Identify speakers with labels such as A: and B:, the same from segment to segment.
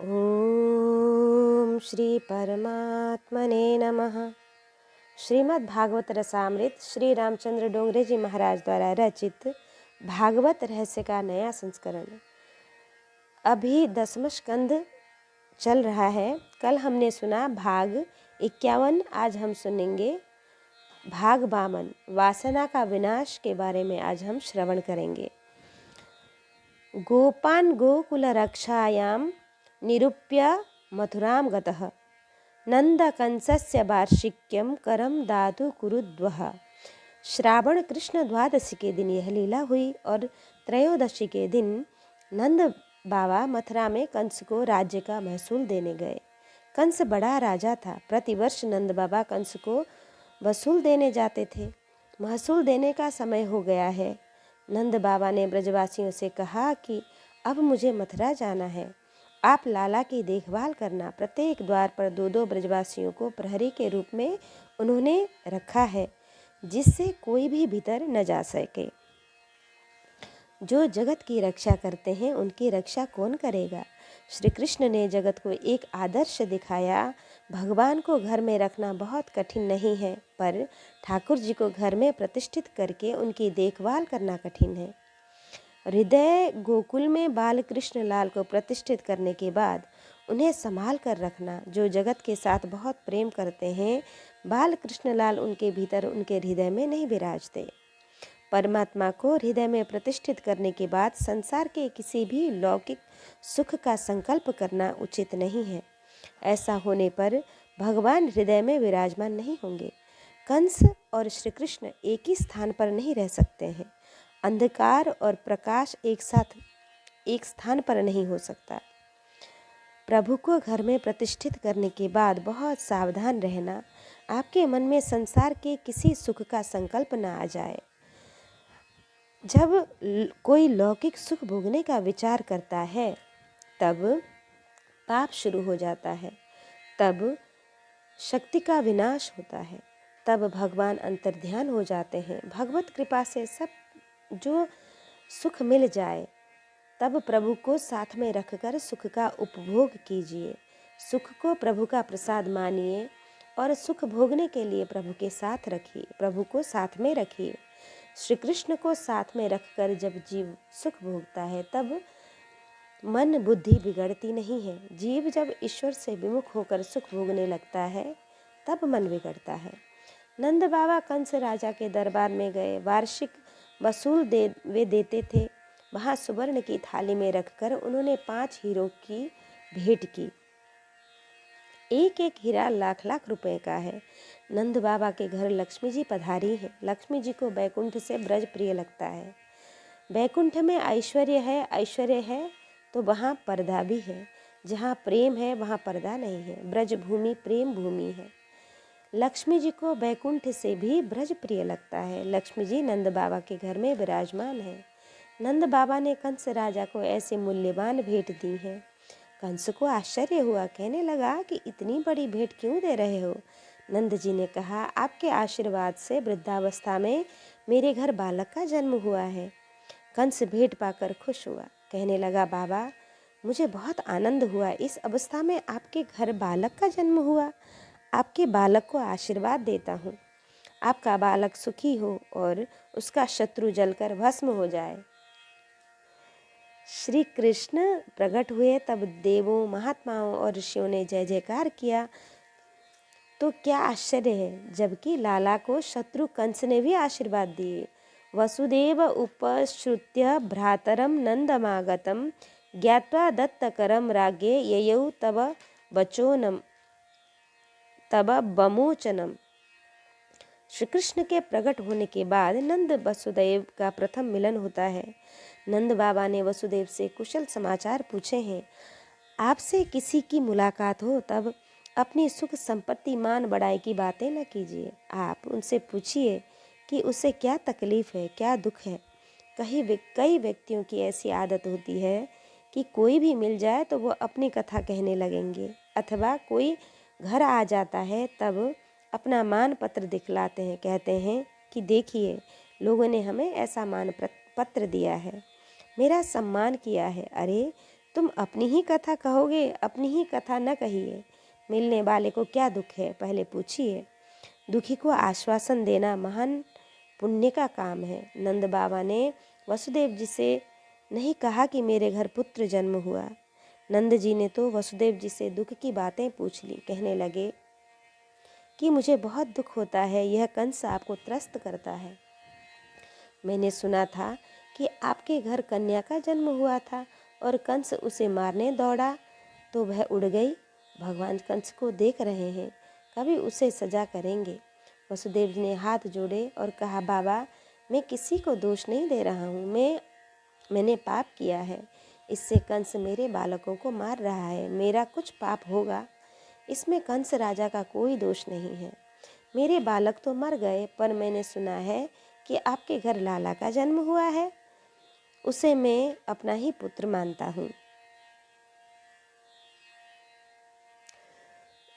A: ओम श्री परमात्मने नमः। श्रीमद् भागवत रसामृत श्री रामचंद्र डोंगरे जी महाराज द्वारा रचित भागवत रहस्य का नया संस्करण। अभी 10वां स्कंद चल रहा है। कल हमने सुना भाग 51। आज हम सुनेंगे भाग 52, वासना का विनाश के बारे में आज हम श्रवण करेंगे। गोपान गोकुल रक्षायां निरूप्य मथुरां गतः नंदकंसस्य वार्षिक्यं करम दातु कुरुद्वः। श्रावण कृष्ण द्वादशी के दिन यह लीला हुई और त्रयोदशी के दिन नंद बाबा मथुरा में कंस को राज्य का महसूल देने गए। कंस बड़ा राजा था। प्रतिवर्ष नंद बाबा कंस को वसूल देने जाते थे। महसूल देने का समय हो गया है। नंद बाबा ने ब्रजवासियों से कहा कि अब मुझे मथुरा जाना है। आप लाला की देखभाल करना। प्रत्येक द्वार पर 2-2 ब्रजवासियों को प्रहरी के रूप में उन्होंने रखा है, जिससे कोई भी भीतर न जा सके। जो जगत की रक्षा करते हैं उनकी रक्षा कौन करेगा? श्री कृष्ण ने जगत को एक आदर्श दिखाया। भगवान को घर में रखना बहुत कठिन नहीं है, पर ठाकुर जी को घर में प्रतिष्ठित करके उनकी देखभाल करना कठिन है। हृदय गोकुल में बाल कृष्ण लाल को प्रतिष्ठित करने के बाद उन्हें संभाल कर रखना। जो जगत के साथ बहुत प्रेम करते हैं, बाल कृष्ण लाल उनके भीतर उनके हृदय में नहीं विराजते। परमात्मा को हृदय में प्रतिष्ठित करने के बाद संसार के किसी भी लौकिक सुख का संकल्प करना उचित नहीं है। ऐसा होने पर भगवान हृदय में विराजमान नहीं होंगे। कंस और श्री कृष्ण एक ही स्थान पर नहीं रह सकते हैं। अंधकार और प्रकाश एक साथ एक स्थान पर नहीं हो सकता। प्रभु को घर में प्रतिष्ठित करने के बाद बहुत सावधान रहना। आपके मन में संसार के किसी सुख का संकल्प न आ जाए। जब कोई लौकिक सुख भोगने का विचार करता है, तब पाप शुरू हो जाता है, तब शक्ति का विनाश होता है, तब भगवान अंतर्ध्यान हो जाते हैं। भगवत कृपा से सब जो सुख मिल जाए, तब प्रभु को साथ में रखकर सुख का उपभोग कीजिए। सुख को प्रभु का प्रसाद मानिए और सुख भोगने के लिए प्रभु के साथ रखिए, प्रभु को साथ में रखिए। श्री कृष्ण को साथ में रखकर जब जीव सुख भोगता है, तब मन बुद्धि बिगड़ती नहीं है। जीव जब ईश्वर से विमुख होकर सुख भोगने लगता है, तब मन बिगड़ता है। नंद बाबा कंस राजा के दरबार में गए। वार्षिक वसूल वे देते थे। वहाँ सुवर्ण की थाली में रखकर उन्होंने 5 हीरों की भेंट की। एक एक हीरा लाख-लाख रुपए का है। नंद बाबा के घर लक्ष्मी जी पधारी हैं। लक्ष्मी जी को बैकुंठ से ब्रज प्रिय लगता है। बैकुंठ में ऐश्वर्य है तो वहाँ पर्दा भी है। जहाँ प्रेम है वहाँ पर्दा नहीं है। ब्रज भूमि प्रेम भूमि है। लक्ष्मी जी को बैकुंठ से भी ब्रज प्रिय लगता है। लक्ष्मी जी नंद बाबा के घर में विराजमान है। नंद बाबा ने कंस राजा को ऐसे मूल्यवान भेंट दी है। कंस को आश्चर्य हुआ, कहने लगा कि इतनी बड़ी भेंट क्यों दे रहे हो? नंद जी ने कहा, आपके आशीर्वाद से वृद्धावस्था में मेरे घर बालक का जन्म हुआ है। कंस भेंट पाकर खुश हुआ, कहने लगा, बाबा मुझे बहुत आनंद हुआ। इस अवस्था में आपके घर बालक का जन्म हुआ। आपके बालक को आशीर्वाद देता हूँ। आपका बालक सुखी हो और उसका शत्रु जलकर भस्म हो जाए। श्री कृष्ण प्रकट हुए तब देवों, महात्माओं और ऋषियों ने जय जयकार किया। तो क्या आश्चर्य है, जबकि लाला को शत्रु कंस ने भी आशीर्वाद दिए। वसुदेव उपश्रुत्य भ्रातरम नंदमागतम ज्ञात्वा दत्तकरम राज्ञे ययौ तव वचोनम तब बमोचनम। श्री कृष्ण के प्रकट होने के बाद नंद वसुदेव का प्रथम मिलन होता है। नंद बाबा ने वसुदेव से कुशल समाचार पूछे हैं। आपसे किसी की मुलाकात हो तब अपनी सुख संपत्ति मान बढ़ाई की बातें न कीजिए। आप उनसे पूछिए कि उसे क्या तकलीफ है, क्या दुख है। कई व्यक्तियों की ऐसी आदत होती है कि कोई भी मिल जाए तो वो अपनी कथा कहने लगेंगे, अथवा कोई घर आ जाता है तब अपना मान पत्र दिखलाते हैं, कहते हैं कि देखिए लोगों ने हमें ऐसा मान पत्र दिया है, मेरा सम्मान किया है। अरे तुम अपनी ही कथा कहोगे, अपनी ही कथा न कहिए। मिलने वाले को क्या दुख है, पहले पूछिए। दुखी को आश्वासन देना महान पुण्य का काम है। नंद बाबा ने वसुदेव जी से नहीं कहा कि मेरे घर पुत्र जन्म हुआ। नंद जी ने तो वसुदेव जी से दुख की बातें पूछ ली। कहने लगे कि मुझे बहुत दुख होता है, यह कंस आपको त्रस्त करता है। मैंने सुना था कि आपके घर कन्या का जन्म हुआ था और कंस उसे मारने दौड़ा तो वह उड़ गई। भगवान कंस को देख रहे हैं, कभी उसे सजा करेंगे। वसुदेव जी ने हाथ जोड़े और कहा, बाबा मैं किसी को दोष नहीं दे रहा हूँ, मैंने पाप किया है, इससे कंस मेरे बालकों को मार रहा है। मेरा कुछ पाप होगा, इसमें कंस राजा का कोई दोष नहीं है। मेरे बालक तो मर गए, पर मैंने सुना है कि आपके घर लाला का जन्म हुआ है, उसे मैं अपना ही पुत्र मानता हूँ।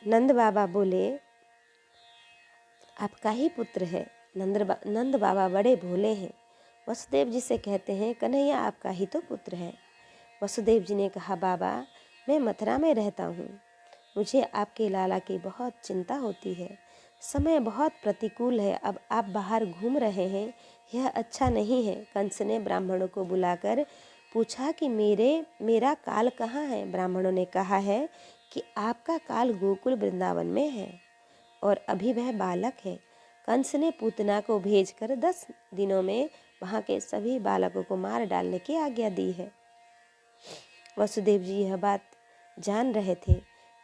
A: नंद बाबा बोले, आपका ही पुत्र है। नंद बाबा बड़े भोले हैं। वसुदेव जी से कहते हैं, कन्हैया आपका ही तो पुत्र है। वसुदेव जी ने कहा, बाबा मैं मथुरा में रहता हूँ, मुझे आपके लाला की बहुत चिंता होती है। समय बहुत प्रतिकूल है, अब आप बाहर घूम रहे हैं, यह अच्छा नहीं है। कंस ने ब्राह्मणों को बुलाकर पूछा कि मेरा काल कहाँ है। ब्राह्मणों ने कहा है कि आपका काल गोकुल वृंदावन में है और अभी वह बालक है। कंस ने पूतना को भेजकर 10 दिनों में वहाँ के सभी बालकों को मार डालने की आज्ञा दी है। वसुदेव जी यह बात जान रहे थे,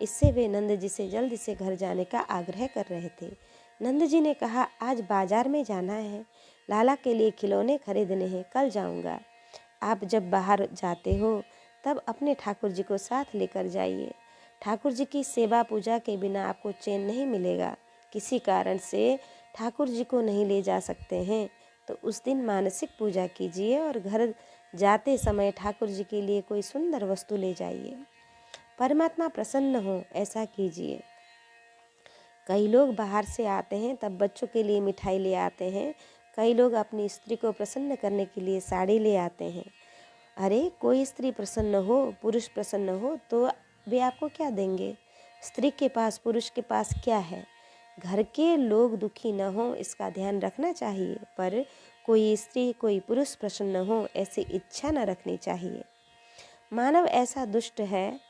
A: इससे वे नंद जी से जल्द से घर जाने का आग्रह कर रहे थे। नंद जी ने कहा, आज बाजार में जाना है, लाला के लिए खिलौने खरीदने हैं, कल जाऊंगा। आप जब बाहर जाते हो तब अपने ठाकुर जी को साथ लेकर जाइए। ठाकुर जी की सेवा पूजा के बिना आपको चैन नहीं मिलेगा। किसी कारण से ठाकुर जी को नहीं ले जा सकते हैं तो उस दिन मानसिक पूजा कीजिए और घर जाते समय ठाकुर जी के लिए कोई सुंदर वस्तु ले जाइए। परमात्मा प्रसन्न हो ऐसा कीजिए। कई लोग बाहर से आते हैं तब बच्चों के लिए मिठाई ले आते हैं, कई लोग अपनी स्त्री को प्रसन्न करने के लिए साड़ी ले आते हैं। अरे कोई स्त्री प्रसन्न हो, पुरुष प्रसन्न हो तो वे आपको क्या देंगे? स्त्री के पास, पुरुष के पास क्या है? घर के लोग दुखी न हो इसका ध्यान रखना चाहिए, पर कोई स्त्री कोई पुरुष प्रसन्न हो ऐसी इच्छा न रखनी चाहिए। मानव ऐसा दुष्ट है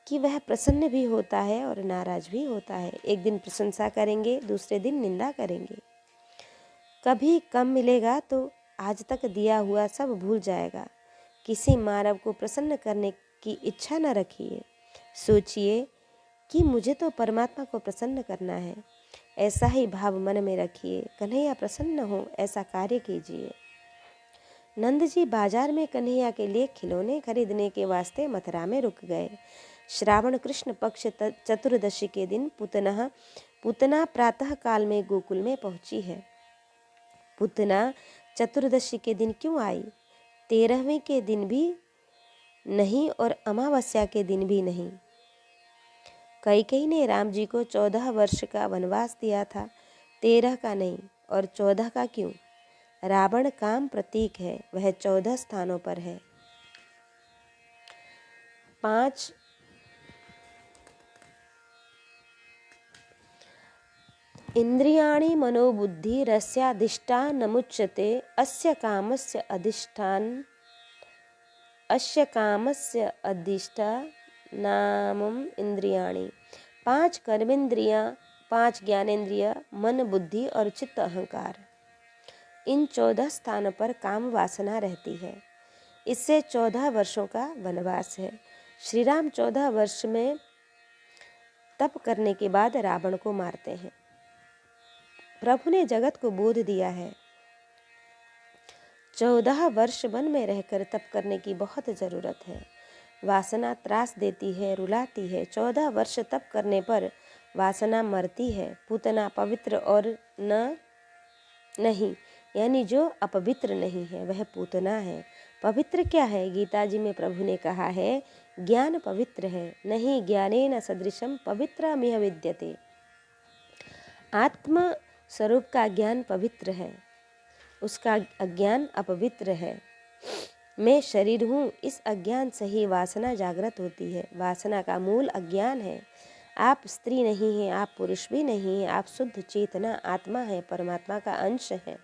A: कि वह प्रसन्न भी होता है और नाराज भी होता है। एक दिन प्रशंसा करेंगे, दूसरे दिन निंदा करेंगे। कभी कम मिलेगा तो आज तक दिया हुआ सब भूल जाएगा। किसी मानव को प्रसन्न करने की इच्छा न रखिए। सोचिए कि मुझे तो परमात्मा को प्रसन्न करना है, ऐसा ही भाव मन में रखिए। कन्हैया प्रसन्न हो ऐसा कार्य कीजिए। नंद जी बाजार में कन्हैया के लिए खिलौने खरीदने के वास्ते मथुरा में रुक गए। श्रावण कृष्ण पक्ष चतुर्दशी के दिन पूतना प्रातः काल में गोकुल में पहुंची है। पूतना चतुर्दशी के दिन क्यों आई? 13वें के दिन भी नहीं और अमावस्या के दिन भी नहीं। कैकेयी ने राम जी को 14 वर्ष का वनवास दिया था, 13 का नहीं। और 14 का क्यों? रावण काम प्रतीक है, वह 14 स्थानों पर है। 5 इंद्रियाणि मनोबुद्धि रस्याधिष्ठानमुच्यते अस्य कामस्य अधिष्ठानम् इंद्रियाणि। 5 कर्मेंद्रियां, 5 ज्ञानेंद्रिय, मन, बुद्धि और चित्त अहंकार, इन 14 स्थानों पर काम वासना रहती है। इससे 14 वर्षों का वनवास है। श्री राम 14 वर्ष में तप करने के बाद रावण को मारते हैं। प्रभु ने जगत को बोध दिया है, 14 वर्ष वन में रहकर तप करने की बहुत ज़रूरत है। वासना त्रास देती है, रुलाती है। 14 वर्ष तप करने पर वासना मरती है। पूतना पवित्र और नहीं, यानी जो अपवित्र नहीं है वह पूतना है। पवित्र क्या है? गीता जी में प्रभु ने कहा है, ज्ञान पवित्र है, नहीं ज्ञानेन सदृशम पवित्रमिह विद्यते। आत्म स्वरूप का ज्ञान पवित्र है, उसका अज्ञान अपवित्र है। मैं शरीर हूँ, इस अज्ञान से ही वासना जागृत होती है। वासना का मूल अज्ञान है। आप स्त्री नहीं हैं, आप पुरुष भी नहीं हैं, आप शुद्ध चेतना आत्मा है, परमात्मा का अंश है।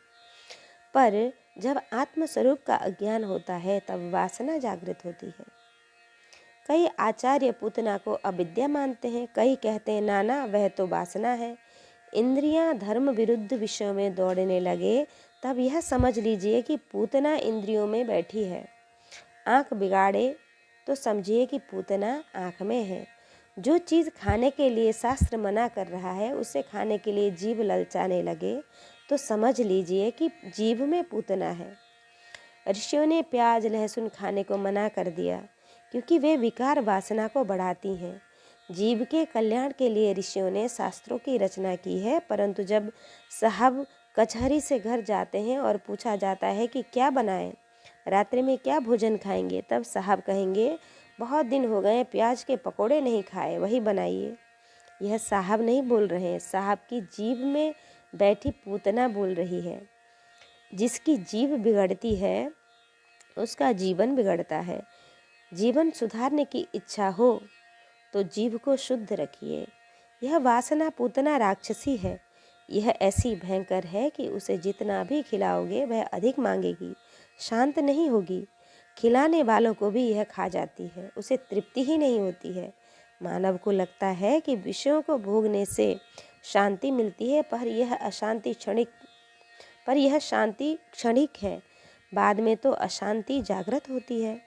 A: पर जब आत्म स्वरूप का अज्ञान होता है तब वासना जागृत होती है। कई आचार्य पूतना को अविद्या मानते हैं, कई कहते हैं नाना वह तो वासना है। इंद्रियां धर्म विरुद्ध विषयों में दौड़ने लगे तब यह समझ लीजिए कि पूतना इंद्रियों में बैठी है। आँख बिगाड़े तो समझिए कि पूतना आँख में है। जो चीज़ खाने के लिए शास्त्र मना कर रहा है उसे खाने के लिए जीभ ललचाने लगे तो समझ लीजिए कि जीभ में पूतना है। ऋषियों ने प्याज लहसुन खाने को मना कर दिया क्योंकि वे विकार वासना को बढ़ाती हैं। जीव के कल्याण के लिए ऋषियों ने शास्त्रों की रचना की है, परंतु जब साहब कचहरी से घर जाते हैं और पूछा जाता है कि क्या बनाएं, रात्रि में क्या भोजन खाएंगे, तब साहब कहेंगे बहुत दिन हो गए प्याज के पकोड़े नहीं खाए, वही बनाइए। यह साहब नहीं बोल रहे हैं, साहब की जीभ में बैठी पूतना बोल रही है। जिसकी जीभ बिगड़ती है उसका जीवन बिगड़ता है। जीवन सुधारने की इच्छा हो तो जीभ को शुद्ध रखिए। यह वासना पूतना राक्षसी है। यह ऐसी भयंकर है कि उसे जितना भी खिलाओगे वह अधिक मांगेगी, शांत नहीं होगी। खिलाने वालों को भी यह खा जाती है, उसे तृप्ति ही नहीं होती है। मानव को लगता है कि विषयों को भोगने से शांति मिलती है, पर यह शांति क्षणिक है, बाद में तो अशांति जागृत होती है।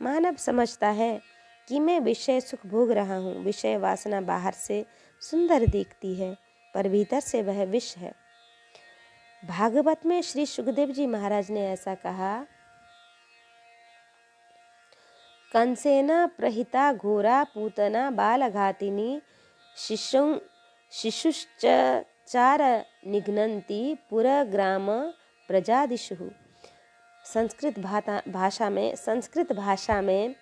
A: मानव समझता है कि मैं विषय सुख भोग रहा हूँ। विषय वासना बाहर से सुंदर दिखती है पर भीतर से वह विष है। भागवत में श्री सुखदेव जी महाराज ने ऐसा कहा, कंसेन प्रहिता घोरा पूतना बालघातिनी शिशुश्चार निघ्नन्ति पुरग्राम प्रजादिषु। संस्कृत भाषा में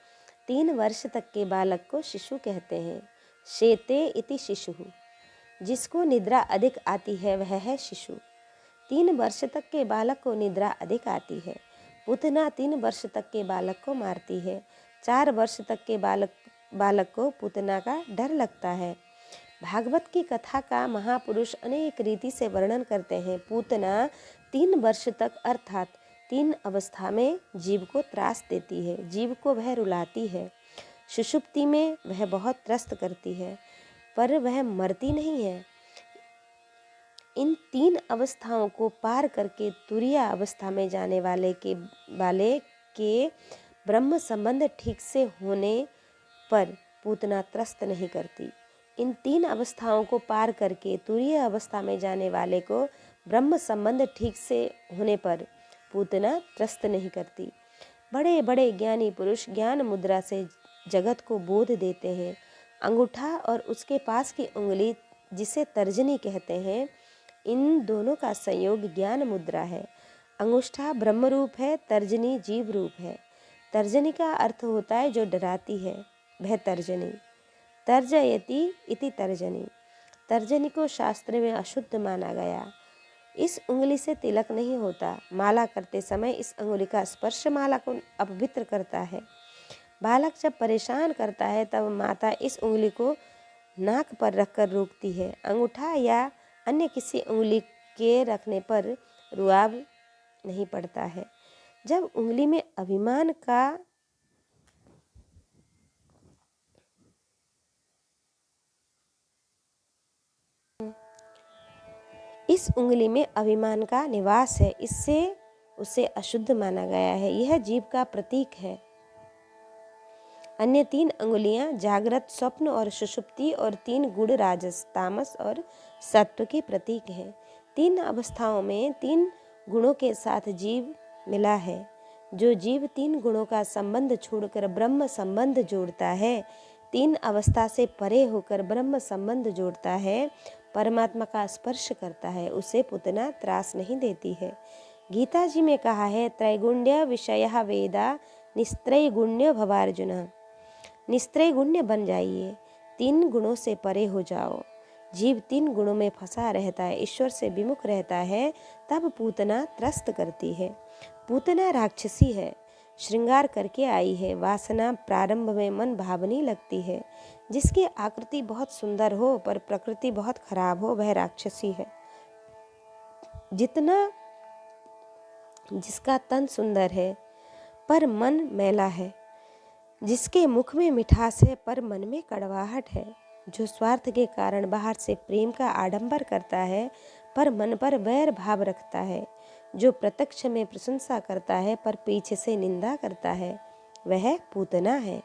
A: 3 वर्ष तक के बालक को शिशु कहते हैं। शेते इति शिशु, जिसको निद्रा अधिक आती है वह है शिशु। 3 वर्ष तक के बालक को निद्रा अधिक आती है। पूतना 3 वर्ष तक के बालक को मारती है। 4 वर्ष तक के बालक को पूतना का डर लगता है। भागवत की कथा का महापुरुष अनेक रीति से वर्णन करते हैं। पूतना 3 वर्ष तक अर्थात 3 अवस्था में जीव को त्रास देती है। जीव को वह रुलाती है। सुषुप्ति में वह बहुत त्रस्त करती है, पर वह मरती नहीं है। इन 3 अवस्थाओं को पार करके तुरीय अवस्था में जाने वाले के ब्रह्म संबंध ठीक से होने पर पूतना त्रस्त नहीं करती। इन 3 अवस्थाओं को पार करके तुरीय अवस्था में जाने वाले को ब्रह्म संबंध ठीक से होने पर पूतना त्रस्त नहीं करती। बड़े बड़े ज्ञानी पुरुष ज्ञान मुद्रा से जगत को बोध देते हैं। अंगूठा और उसके पास की उंगली जिसे तर्जनी कहते हैं, इन दोनों का संयोग ज्ञान मुद्रा है। अंगूठा ब्रह्म रूप है, तर्जनी जीव रूप है। तर्जनी का अर्थ होता है जो डराती है, वह तर्जनी। तर्जयति इति तर्जनी। तर्जनी को शास्त्र में अशुद्ध माना गया। इस उंगली से तिलक नहीं होता। माला करते समय इस उंगली का स्पर्श माला को अपवित्र करता है। बालक जब परेशान करता है तब माता इस उंगली को नाक पर रखकर रोकती है। अंगूठा या अन्य किसी उंगली के रखने पर रुआब नहीं पड़ता है। जब उंगली में अभिमान का इस उंगली में अभिमान का निवास है, इससे उसे अशुद्ध माना गया है। यह जीव का प्रतीक है। अन्य 3 अंगुलियां जागृत, स्वप्न और सुषुप्ति और 3 गुण राजस, तामस और सत्व के प्रतीक है। 3 अवस्थाओं में 3 गुणों के साथ जीव मिला है। जो जीव 3 गुणों का संबंध छोड़कर ब्रह्म संबंध जोड़ता है, 3 अवस्था से परे होकर ब्रह्म संबंध जोड़ता है, परमात्मा का स्पर्श करता है, उसे पूतना त्रास नहीं देती है। गीता जी में कहा है, त्रैगुण्य विषयः वेदा निस्त्रैगुण्य भवार्जुन। निस्त्रैगुण्य बन जाइए, 3 गुणों से परे हो जाओ। जीव 3 गुणों में फंसा रहता है, ईश्वर से विमुख रहता है, तब पूतना त्रस्त करती है। पूतना राक्षसी है। श्रृंगार करके आई है। वासना प्रारंभ में मन भावनी लगती है। जिसकी आकृति बहुत सुंदर हो पर प्रकृति बहुत खराब हो वह राक्षसी है। जिसका तन सुंदर है पर मन मैला है, जिसके मुख में मिठास है पर मन में कड़वाहट है, जो स्वार्थ के कारण बाहर से प्रेम का आडंबर करता है पर मन पर वैर भाव रखता है, जो प्रत्यक्ष में प्रशंसा करता है पर पीछे से निंदा करता है, वह पूतना है।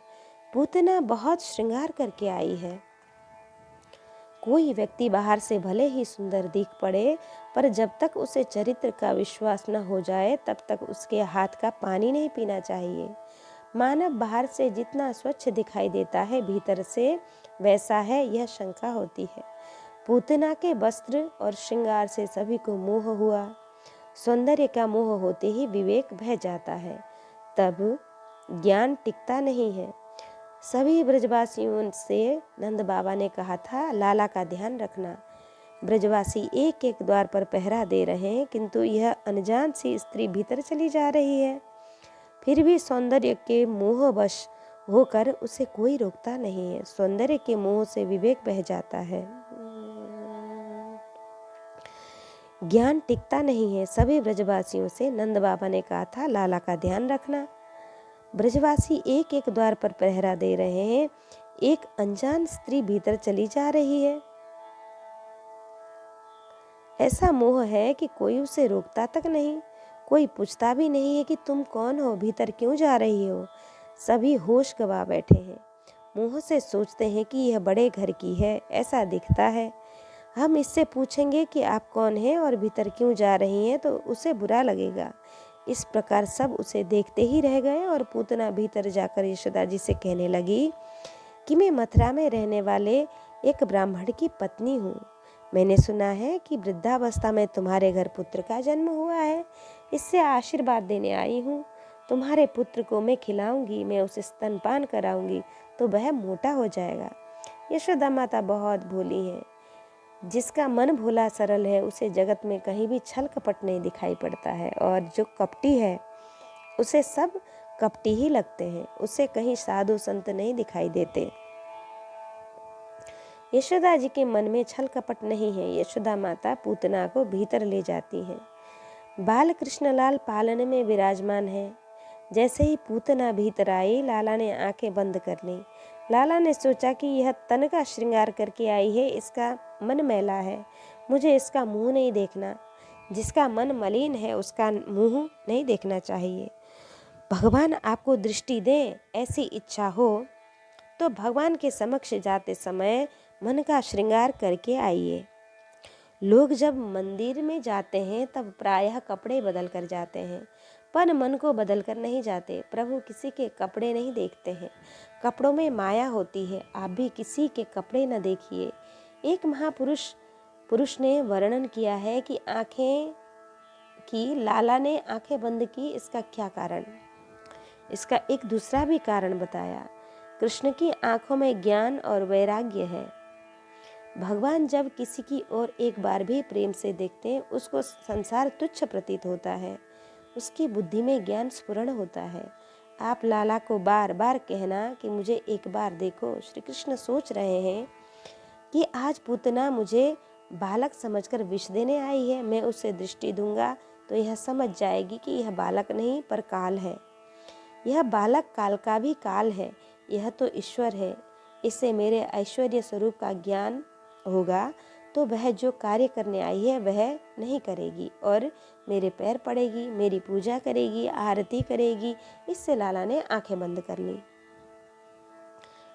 A: पूतना बहुत श्रृंगार करके आई है। कोई व्यक्ति बाहर से भले ही सुंदर दिख पड़े पर जब तक उसे चरित्र का विश्वास न हो जाए तब तक उसके हाथ का पानी नहीं पीना चाहिए। मानव बाहर से जितना स्वच्छ दिखाई देता है भीतर से वैसा है, यह शंका होती है। पूतना के वस्त्र और श्रृंगार से सभी को मोह हुआ। सौंदर्य का मोह होते ही विवेक बह जाता है, तब ज्ञान टिकता नहीं है। सभी ब्रजवासियों से नंद बाबा ने कहा था, लाला का ध्यान रखना। ब्रजवासी एक एक द्वार पर पहरा दे रहे हैं, किंतु यह अनजान सी स्त्री भीतर चली जा रही है। फिर भी सौंदर्य के मोहवश होकर उसे कोई रोकता नहीं है। सौंदर्य के मोह से विवेक बह जाता है, ज्ञान टिकता नहीं है। सभी ब्रजवासियों से नंद बाबा ने कहा था, लाला का ध्यान रखना। ब्रजवासी एक एक द्वार पर पहरा दे रहे हैं, एक अनजान स्त्री भीतर चली जा रही है। ऐसा मोह है कि कोई उसे रोकता तक नहीं, कोई पूछता भी नहीं है कि तुम कौन हो, भीतर क्यों जा रही हो। सभी होश गवा बैठे हैं। मोह से सोचते हैं कि यह बड़े घर की है, ऐसा दिखता है। हम इससे पूछेंगे कि आप कौन हैं और भीतर क्यों जा रही हैं तो उसे बुरा लगेगा। इस प्रकार सब उसे देखते ही रह गए और पूतना भीतर जाकर यशोदा जी से कहने लगी कि मैं मथुरा में रहने वाले एक ब्राह्मण की पत्नी हूँ। मैंने सुना है कि वृद्धावस्था में तुम्हारे घर पुत्र का जन्म हुआ है, इससे आशीर्वाद देने आई हूँ। तुम्हारे पुत्र को मैं खिलाऊंगी, मैं उसे स्तनपान कराऊंगी तो वह मोटा हो जाएगा। यशोदा माता बहुत भोली है। जिसका मन भोला सरल है उसे जगत में कहीं भी छल कपट नहीं दिखाई पड़ता है, और जो कपटी है उसे सब कपटी ही लगते हैं। उसे कहीं साधु संत नहीं दिखाई देते। यशोदा जी के मन में छल कपट नहीं है। यशोदा माता पूतना को भीतर ले जाती है। बाल कृष्णलाल पालन में विराजमान है। जैसे ही पूतना भीतर आई, लाला ने आंखें बंद कर ली। लाला ने सोचा कि यह तन का श्रृंगार करके आई है, इसका मन मैला है, मुझे इसका मुंह नहीं देखना। जिसका मन मलिन है उसका मुंह नहीं देखना चाहिए। भगवान आपको दृष्टि दें, ऐसी इच्छा हो तो भगवान के समक्ष जाते समय मन का श्रृंगार करके आइए। लोग जब मंदिर में जाते हैं तब प्रायः कपड़े बदल कर जाते हैं, पर मन को बदल कर नहीं जाते। प्रभु किसी के कपड़े नहीं देखते हैं, कपड़ों में माया होती है। आप भी किसी के कपड़े न देखिए। एक पुरुष ने वर्णन किया है कि लाला ने आंखें बंद की, इसका क्या कारण? इसका एक दूसरा भी कारण बताया। कृष्ण की आंखों में ज्ञान और वैराग्य है। भगवान जब किसी की ओर एक बार भी प्रेम से देखते हैं, उसको संसार तुच्छ प्रतीत होता है, उसकी बुद्धि में ज्ञान स्फुरण होता है। आप लाला को बार बार कहना कि मुझे एक बार देखो। श्री कृष्ण सोच रहे हैं कि आज पूतना मुझे बालक समझकर विष देने आई है, मैं उसे दृष्टि दूंगा तो यह समझ जाएगी कि यह बालक नहीं पर काल है। यह बालक काल का भी काल है, यह तो ईश्वर है। इससे मेरे ऐश्वर्य स्वरूप का ज्ञान होगा तो वह जो कार्य करने आई है वह नहीं करेगी और मेरे पैर पड़ेगी, मेरी पूजा करेगी, आरती करेगी। इससे लाला ने आंखें बंद कर ली।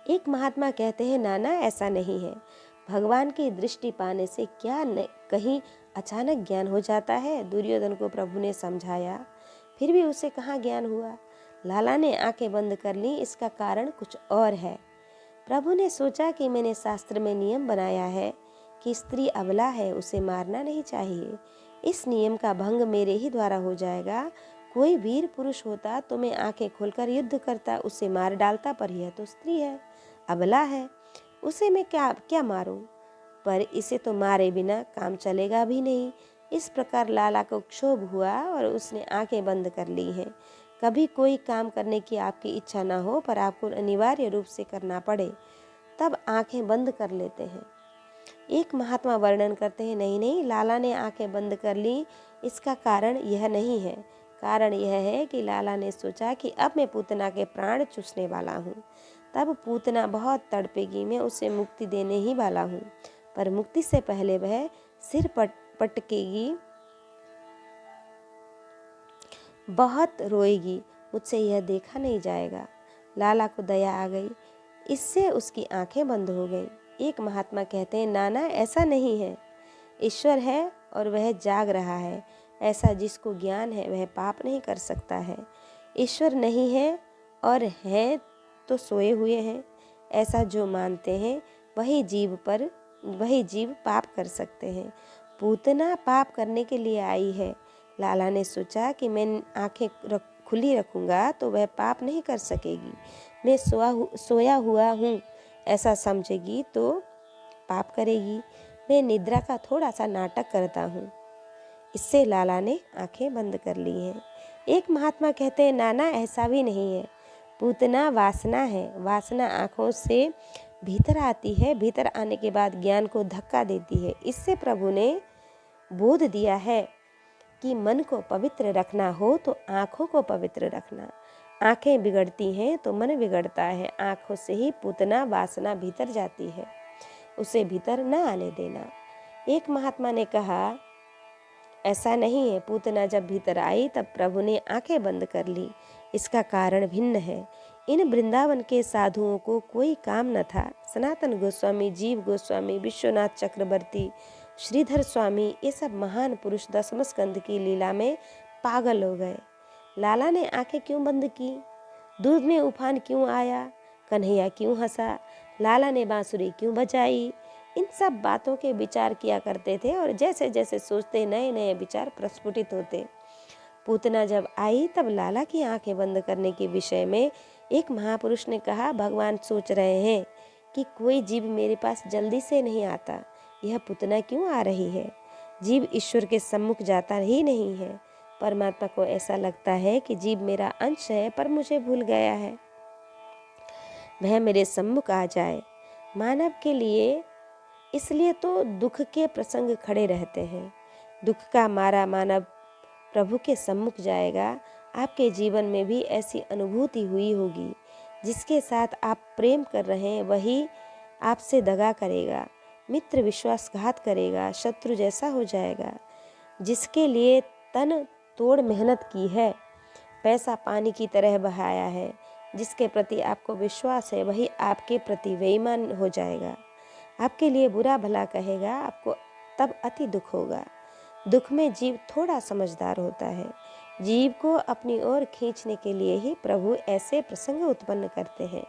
A: एक महात्मा कहते हैं, नाना ऐसा नहीं है। भगवान की दृष्टि पाने से क्या कहीं अचानक ज्ञान हो जाता है। दुर्योधन को प्रभु ने समझाया, फिर भी उसे कहाँ ज्ञान हुआ। लाला ने आंखें बंद कर ली, इसका कारण कुछ और है। प्रभु ने सोचा कि मैंने शास्त्र में नियम बनाया है कि स्त्री अबला है, उसे मारना नहीं चाहिए। इस नियम का भंग मेरे ही द्वारा हो जाएगा। कोई वीर पुरुष होता तो मैं आंखें खोलकर युद्ध करता, उसे मार डालता, पर यह तो स्त्री है, अबला है, उसे मैं क्या मारूं। पर इसे तो मारे बिना काम चलेगा भी नहीं। इस प्रकार लाला को क्षोभ हुआ और उसने आंखें बंद कर ली हैं। कभी कोई काम करने की आपकी इच्छा ना हो पर आपको अनिवार्य रूप से करना पड़े, तब आंखें बंद कर लेते हैं। एक महात्मा वर्णन करते हैं, नहीं नहीं, लाला ने आंखें बंद कर ली, इसका कारण यह नहीं है। कारण यह है कि लाला ने सोचा कि अब मैं पूतना के प्राण चूसने वाला हूँ। तब पूतना बहुत तड़पेगी, मैं उसे मुक्ति देने ही वाला हूँ, पर मुक्ति से पहले वह सिर पटकेगी, बहुत रोएगी, मुझसे यह देखा नहीं जाएगा। लाला को दया आ गई, इससे उसकी आंखें बंद हो गई। एक महात्मा कहते हैं, नाना ऐसा नहीं है, ईश्वर है और वह जाग रहा है। ऐसा जिसको ज्ञान है वह पाप नहीं कर सकता है। ईश्वर नहीं है और है तो सोए हुए हैं, ऐसा जो मानते हैं वही जीव पाप कर सकते हैं। पूतना पाप करने के लिए आई है। लाला ने सोचा कि मैं आंखें खुली रखूंगा तो वह पाप नहीं कर सकेगी। मैं सोया हुआ हूँ ऐसा समझेगी तो पाप करेगी। मैं निद्रा का थोड़ा सा नाटक करता हूँ। इससे लाला ने आंखें बंद कर ली हैं। एक महात्मा कहते हैं, नाना ऐसा भी नहीं है, पूतना वासना है। वासना आँखों से भीतर आती है, भीतर आने के बाद ज्ञान को धक्का देती है। इससे प्रभु ने बोध दिया है कि मन को पवित्र रखना हो तो आँखों को पवित्र रखना। आँखें बिगड़ती हैं तो मन बिगड़ता है। आँखों से ही पूतना वासना भीतर जाती है, उसे भीतर न आने देना। एक महात्मा ने कहा, ऐसा नहीं है, पूतना जब भीतर आई तब प्रभु ने आंखें बंद कर ली। इसका कारण भिन्न है। इन वृंदावन के साधुओं को कोई काम न था। सनातन गोस्वामी, जीव गोस्वामी, विश्वनाथ चक्रवर्ती, श्रीधर स्वामी, ये सब महान पुरुष दसम स्कंद की लीला में पागल हो गए। लाला ने आंखें क्यों बंद की? दूध में उफान क्यों आया? कन्हैया क्यों हंसा? लाला ने बांसुरी क्यों बजाई? इन सब बातों के विचार किया करते थे और जैसे जैसे सोचते नए नए विचार प्रस्फुटित होते। पूतना जब आई तब लाला की आंखें बंद करने के विषय में एक महापुरुष ने कहा, भगवान सोच रहे हैं कि कोई जीव मेरे पास जल्दी से नहीं आता, यह पूतना क्यों आ रही है? जीव ईश्वर के सम्मुख जाता ही नहीं है। परमात्मा को ऐसा लगता है कि जीव मेरा अंश है पर मुझे भूल गया है, वह मेरे सम्मुख आ जाए। मानव के लिए इसलिए तो दुख के प्रसंग खड़े रहते हैं। दुख का मारा मानव प्रभु के सम्मुख जाएगा। आपके जीवन में भी ऐसी अनुभूति हुई होगी। जिसके साथ आप प्रेम कर रहे हैं वही आपसे दगा करेगा, मित्र विश्वासघात करेगा, शत्रु जैसा हो जाएगा। जिसके लिए तन तोड़ मेहनत की है, पैसा पानी की तरह बहाया है, जिसके प्रति आपको विश्वास है वही आपके प्रति बेईमान हो जाएगा, आपके लिए बुरा भला कहेगा, आपको तब अति दुख होगा। दुख में जीव थोड़ा समझदार होता है। जीव को अपनी ओर खींचने के लिए ही प्रभु ऐसे प्रसंग उत्पन्न करते हैं।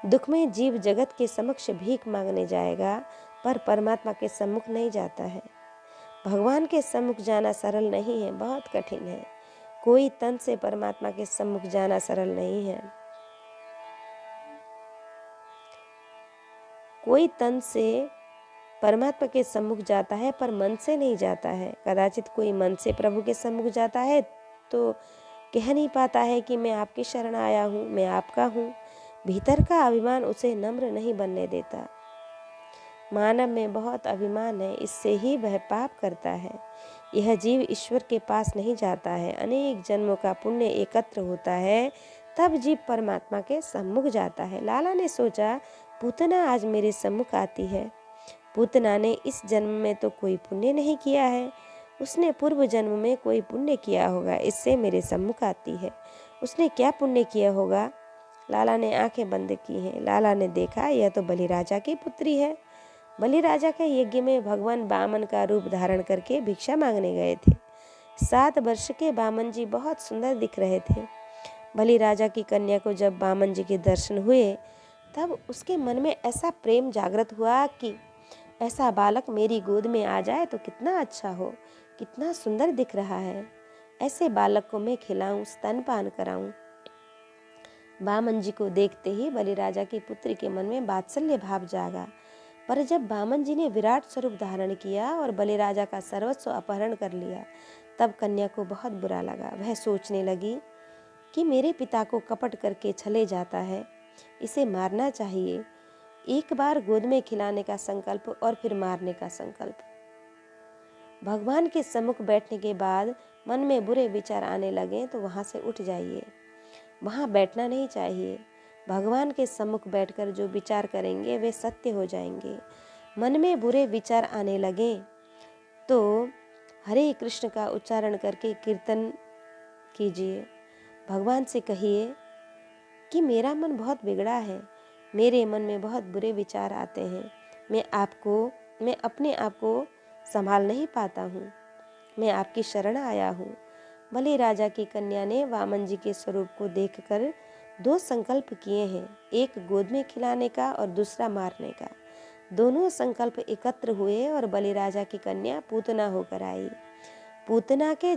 A: दुख में जीव जगत के समक्ष भीख मांगने जाएगा पर परमात्मा के सम्मुख नहीं जाता है। भगवान के सम्मुख जाना सरल नहीं है, बहुत कठिन है। कोई तन से परमात्मा के सम्मुख जाना सरल नहीं है। कोई तन से परमात्मा के सम्मुख जाता है पर मन से नहीं जाता है। कदाचित कोई मन से प्रभु के सम्मुख जाता है तो कह नहीं पाता है कि मैं आपकी शरण आया हूँ, मैं आपका हूँ। भीतर का अभिमान उसे नम्र नहीं बनने देता। मानव में बहुत अभिमान है, इससे ही वह पाप करता है। यह जीव ईश्वर के पास नहीं जाता है। अनेक जन्मों का पुण्य एकत्र होता है तब जीव परमात्मा के सम्मुख जाता है। लाला ने सोचा, पूतना आज मेरे सम्मुख आती है। पूतना ने इस जन्म में तो कोई पुण्य नहीं किया है, उसने पूर्व जन्म में कोई पुण्य किया होगा, इससे मेरे सम्मुख आती है। उसने क्या पुण्य किया होगा? लाला ने आंखें बंद की हैं। लाला ने देखा यह तो बलि राजा की पुत्री है। बलि राजा के यज्ञ में भगवान बामन का रूप धारण करके भिक्षा मांगने गए थे। 7 वर्ष के बामन जी बहुत सुंदर दिख रहे थे। बलि राजा की कन्या को जब बामन जी के दर्शन हुए तब उसके मन में ऐसा प्रेम जागृत हुआ कि ऐसा बालक मेरी गोद में आ जाए तो कितना अच्छा हो, कितना सुंदर दिख रहा है। ऐसे बालक को मैं खिलाऊं, स्तनपान कराऊं। बामन जी को देखते ही बलि राजा की पुत्री के मन में वात्सल्य भाव जागा। पर जब बामन जी ने विराट स्वरूप धारण किया और बलि राजा का सर्वस्व अपहरण कर लिया तब कन्या को बहुत बुरा लगा। वह सोचने लगी, कि मेरे पिता को कपट करके छले जाता है, इसे मारना चाहिए। एक बार गोद में खिलाने का संकल्प और फिर मारने का संकल्प। भगवान के सम्मुख बैठने के बाद मन में बुरे विचार आने लगे तो वहाँ से उठ जाइए, वहाँ बैठना नहीं चाहिए। भगवान के सम्मुख बैठकर जो विचार करेंगे वे सत्य हो जाएंगे। मन में बुरे विचार आने लगे तो हरे कृष्ण का उच्चारण करके कीर्तन कीजिए। भगवान से कहिए कि मेरा मन बहुत बिगड़ा है, मेरे मन में बहुत बुरे विचार आते हैं, मैं अपने आप को संभाल नहीं पाता हूँ, मैं आपकी शरण आया हूँ। बलि राजा की कन्या ने वामन जी के स्वरूप को देखकर 2 संकल्प किए हैं, एक गोद में खिलाने का और दूसरा मारने का। दोनों संकल्प एकत्र हुए और बलि राजा की कन्या पूतना होकर आई। पूतना के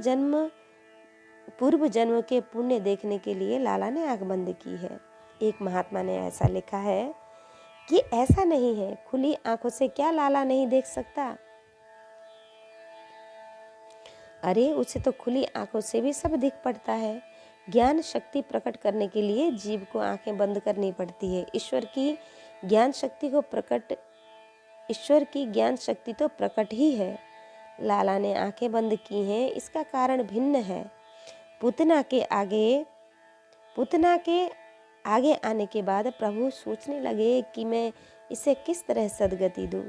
A: पूर्व जन्म के पुण्य देखने के लिए लाला ने आंख बंद की है। एक महात्मा ने ऐसा लिखा है कि ऐसा नहीं है, खुली आंखों से क्या लाला नहीं देख सकता? अरे उसे तो खुली आंखों से भी सब दिख पड़ता है। ज्ञान शक्ति प्रकट करने के लिए जीव को आंखें बंद करनी पड़ती है। ईश्वर की ज्ञान शक्ति तो प्रकट ही है। लाला ने आंखें बंद की हैं, इसका कारण भिन्न है। पूतना के आगे आने के बाद प्रभु सोचने लगे कि मैं इसे किस तरह सद्गति दूं,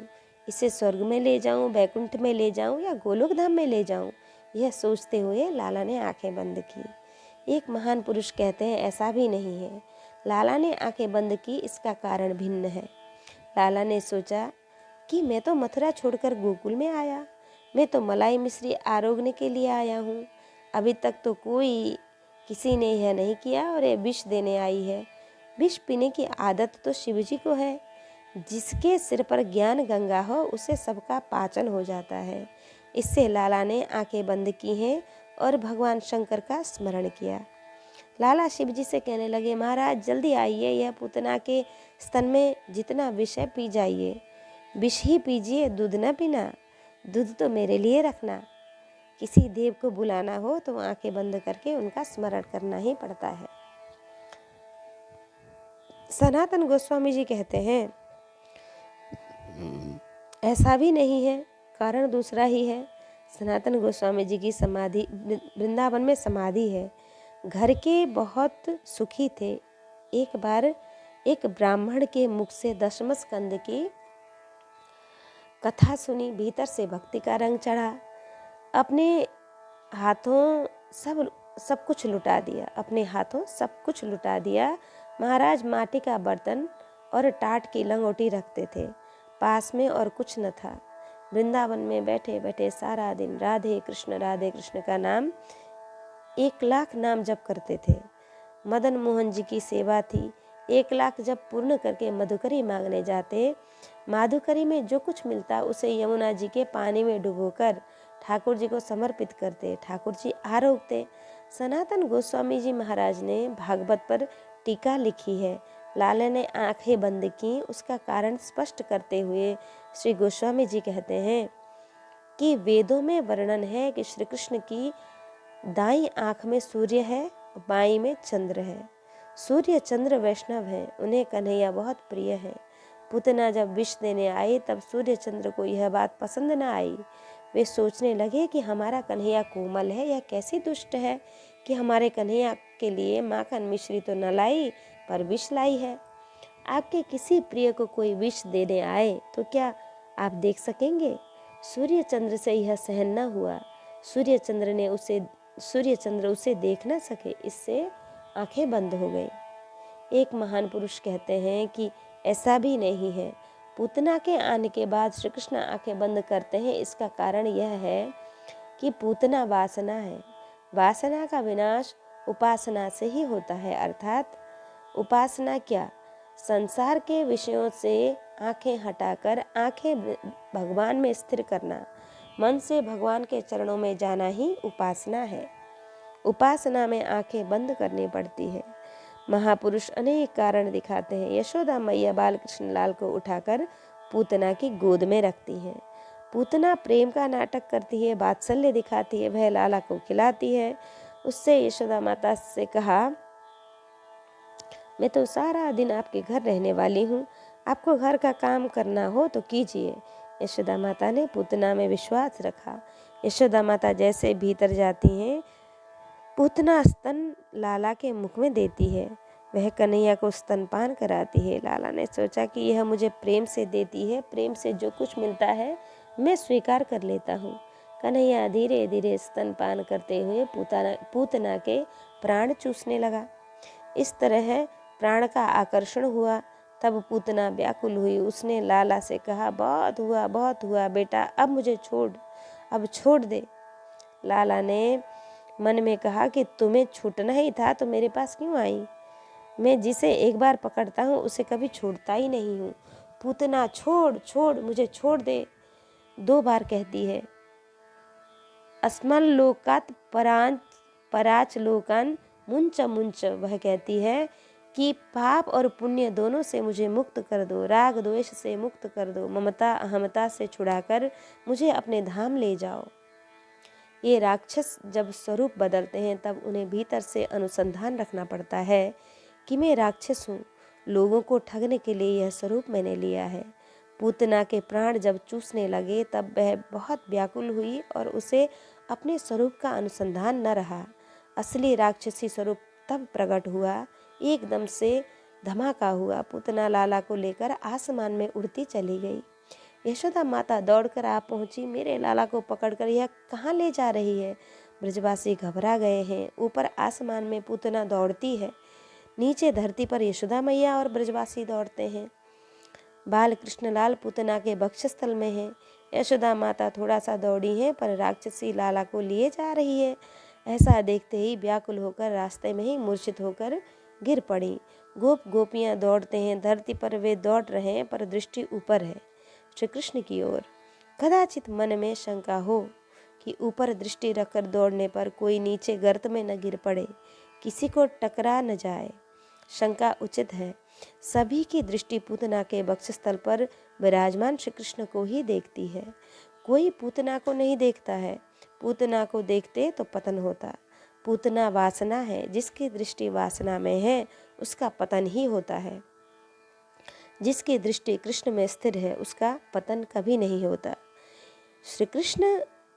A: इसे स्वर्ग में ले जाऊं, बैकुंठ में ले जाऊं या गोलोक धाम में ले जाऊं। यह सोचते हुए लाला ने आंखें बंद की। एक महान पुरुष कहते हैं ऐसा भी नहीं है, लाला ने आंखें बंद की, इसका कारण भिन्न है। लाला ने सोचा कि मैं तो मथुरा छोड़कर गोकुल में आया, मैं तो मलाई मिश्री आरोगने के लिए आया हूँ। अभी तक तो किसी ने यह नहीं किया और यह विष देने आई है। विष पीने की आदत तो शिव जी को है। जिसके सिर पर ज्ञान गंगा हो उसे सबका पाचन हो जाता है। इससे लाला ने आंखें बंद की हैं और भगवान शंकर का स्मरण किया। लाला शिव जी से कहने लगे, महाराज जल्दी आइए, यह पूतना के स्तन में जितना विष है पी जाइए। विष ही पीजिए, दूध न पीना, दूध तो मेरे लिए रखना। किसी देव को बुलाना हो तो आंखें बंद करके उनका स्मरण करना ही पड़ता है। सनातन गोस्वामी जी कहते हैं ऐसा भी नहीं है, कारण दूसरा ही है। सनातन गोस्वामी जी की समाधि वृंदावन में समाधि है। घर के बहुत सुखी थे। एक बार एक ब्राह्मण के मुख से दशम स्कंद की कथा सुनी, भीतर से भक्ति का रंग चढ़ा। अपने हाथों सब कुछ लुटा दिया, अपने हाथों सब कुछ लुटा दिया। महाराज माटी का बर्तन और टाट की लंगोटी रखते थे पास में और कुछ न था। वृंदावन में बैठे बैठे सारा दिन राधे कृष्ण का नाम 1,00,000 नाम जप करते थे। मदन मोहन जी की सेवा थी। 1,00,000 जब पूर्ण करके मधुकरी मांगने जाते। माधुकरी में जो कुछ मिलता उसे यमुना जी के पानी में डुबोकर ठाकुर जी को समर्पित करते। ठाकुर जी आरोगते। सनातन गोस्वामी जी महाराज ने भागवत पर टीका लिखी है। लाला ने आंखें बंद की, उसका कारण स्पष्ट करते हुए श्री गोस्वामी जी कहते हैं कि वेदों में वर्णन है कि श्री कृष्ण की दाईं आंख में सूर्य है, बाईं में चंद्र है। सूर्य चंद्र वैष्णव है, उन्हें कन्हैया बहुत प्रिय है। पूतना जब विष देने आई तब सूर्य चंद्र को यह बात पसंद न आई। वे सोचने लगे कि हमारा कन्हैया कोमल है, यह कैसी दुष्ट है कि हमारे कन्हैया के लिए माखन मिश्री तो न लाई पर विष लाई है। आपके किसी प्रिय को कोई विष देने आए तो क्या आप देख सकेंगे? सूर्य चंद्र से यह सहन न हुआ। सूर्य चंद्र उसे देख न सके, इससे आंखें बंद हो गई। एक महान पुरुष कहते हैं कि ऐसा भी नहीं है। पूतना के आने के बाद श्री कृष्ण आंखें बंद करते हैं। इसका कारण यह है कि पूतना वासना है। वासना का विनाश उपासना से ही होता है। अर्थात उपासना क्या? संसार के विषयों से आंखें हटाकर आंखें भगवान में स्थिर करना, मन से भगवान के चरणों में जाना ही उपासना है। उपासना में आंखें बंद करनी पड़ती है। महापुरुष अनेक कारण दिखाते हैं। यशोदा मैया बाल कृष्ण लाल को उठाकर पूतना की गोद में रखती है। पूतना प्रेम का नाटक करती है, वात्सल्य दिखाती है, वह लाला को खिलाती है। उससे यशोदा माता से कहा, मैं तो सारा दिन आपके घर रहने वाली हूँ, आपको घर का काम करना हो तो कीजिए। यशोदा माता ने पूतना में विश्वास रखा। यशोदा माता जैसे भीतर जाती हैं, पूतना स्तन लाला के मुख में देती है। वह कन्हैया को स्तनपान कराती है। लाला ने सोचा कि यह मुझे प्रेम से देती है, प्रेम से जो कुछ मिलता है मैं स्वीकार कर लेता हूँ। कन्हैया धीरे धीरे स्तनपान करते हुए पूतना के प्राण चूसने लगा। इस तरह प्राण का आकर्षण हुआ। तब पूतना व्याकुल हुई। उसने लाला से कहा, बहुत हुआ बेटा, अब मुझे अब छोड़ दे। लाला ने मन में कहा कि तुम्हें छूटना ही था तो मेरे पास क्यों आई? मैं जिसे एक बार पकड़ता हूँ उसे कभी छोड़ता ही नहीं हूँ। पूतना छोड़, मुझे छोड़ दे, 2 बार कहती है। अस्मल लोकात पराच लोकान मुंच मुंच, वह कहती है कि पाप और पुण्य दोनों से मुझे मुक्त कर दो, राग द्वेष से मुक्त कर दो, ममता अहमता से छुड़ाकर मुझे अपने धाम ले जाओ। ये राक्षस जब स्वरूप बदलते हैं तब उन्हें भीतर से अनुसंधान रखना पड़ता है कि मैं राक्षस हूँ, लोगों को ठगने के लिए यह स्वरूप मैंने लिया है। पूतना के प्राण जब चूसने लगे तब वह बहुत व्याकुल हुई और उसे अपने स्वरूप का अनुसंधान न रहा। असली राक्षसी स्वरूप तब प्रकट हुआ। एकदम से धमाका हुआ। पूतना लाला को लेकर आसमान में उड़ती चली गई। यशोदा माता दौड़कर आ पहुंची। मेरे लाला को पकड़कर यह कहाँ ले जा रही है? ब्रजवासी घबरा गए हैं। ऊपर आसमान में पूतना दौड़ती है, नीचे धरती पर यशोदा मैया और ब्रजवासी दौड़ते हैं। बाल कृष्णलाल पूतना के वक्षस्थल में है। यशोदा माता थोड़ा सा दौड़ी है पर राक्षसी लाला को लिए जा रही है। ऐसा देखते ही व्याकुल होकर रास्ते में ही मूर्छित होकर गिर पड़ी। गोपियां दौड़ते हैं। धरती पर वे दौड़ रहे हैं पर दृष्टि ऊपर है, श्री कृष्ण की ओर। कदाचित मन में शंका हो कि ऊपर दृष्टि रखकर दौड़ने पर कोई नीचे गर्त में न गिर पड़े, किसी को टकरा न जाए। शंका उचित है। सभी की दृष्टि पूतना के वक्षस्थल पर विराजमान श्री कृष्ण को ही देखती है। कोई पूतना को नहीं देखता है। पूतना को देखते तो पतन होता। पूतना वासना है। जिसकी दृष्टि वासना में है उसका पतन ही होता है। जिसकी दृष्टि कृष्ण में स्थिर है उसका पतन कभी नहीं होता। श्री कृष्ण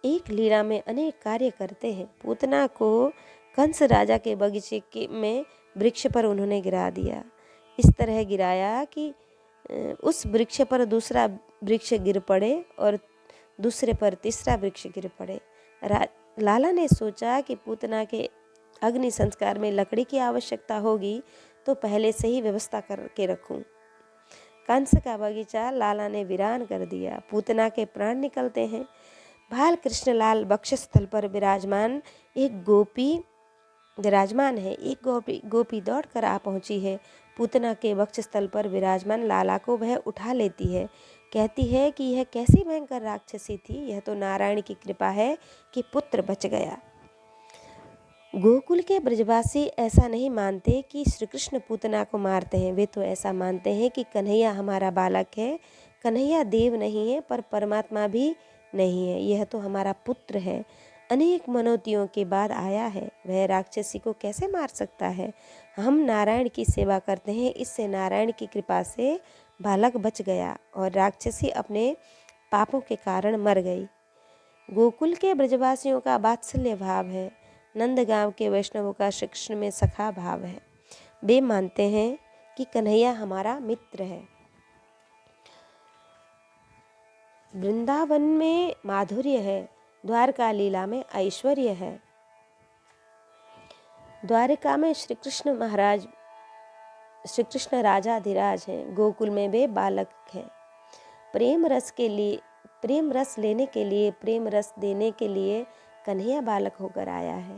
A: एक लीला में अनेक कार्य करते हैं। पूतना को कंस राजा के बगीचे में वृक्ष पर उन्होंने गिरा दिया। इस तरह गिराया कि उस वृक्ष पर दूसरा वृक्ष गिर पड़े और दूसरे पर तीसरा वृक्ष गिर पड़े। लाला ने सोचा कि पूतना के अग्नि संस्कार में लकड़ी की आवश्यकता होगी तो पहले से ही व्यवस्था करके रखूं। कंस का बगीचा लाला ने वीरान कर दिया। पूतना के प्राण निकलते हैं। बाल कृष्णलाल वक्षस्थल पर विराजमान एक गोपी दौड़कर आ पहुंची है। पूतना के वक्षस्थल पर विराजमान लाला को वह उठा लेती है। कहती है कि यह कैसी भयंकर राक्षसी थी, यह तो नारायण की कृपा है कि पुत्र बच गया। गोकुल के ब्रजवासी ऐसा नहीं मानते कि श्री कृष्ण पूतना को मारते हैं। वे तो ऐसा मानते हैं कि कन्हैया हमारा बालक है। कन्हैया देव नहीं है पर परमात्मा भी नहीं है, यह तो हमारा पुत्र है। अनेक मनोतियों के बाद आया है, वह राक्षसी को कैसे मार सकता है? हम नारायण की सेवा करते हैं, इससे नारायण की कृपा से बालक बच गया और राक्षसी अपने पापों के कारण मर गई। गोकुल के ब्रजवासियों का वात्सल्य भाव है। नंदगांव के वैष्णवों का श्री कृष्ण में सखा भाव है। वे मानते हैं कि कन्हैया हमारा मित्र है। वृंदावन में माधुर्य है, द्वारका लीला में ऐश्वर्य है। द्वारका में श्री कृष्ण राजाधिराज हैं। गोकुल में वे बालक हैं। प्रेम रस लेने के लिए, प्रेम रस देने के लिए कन्हैया बालक होकर आया है।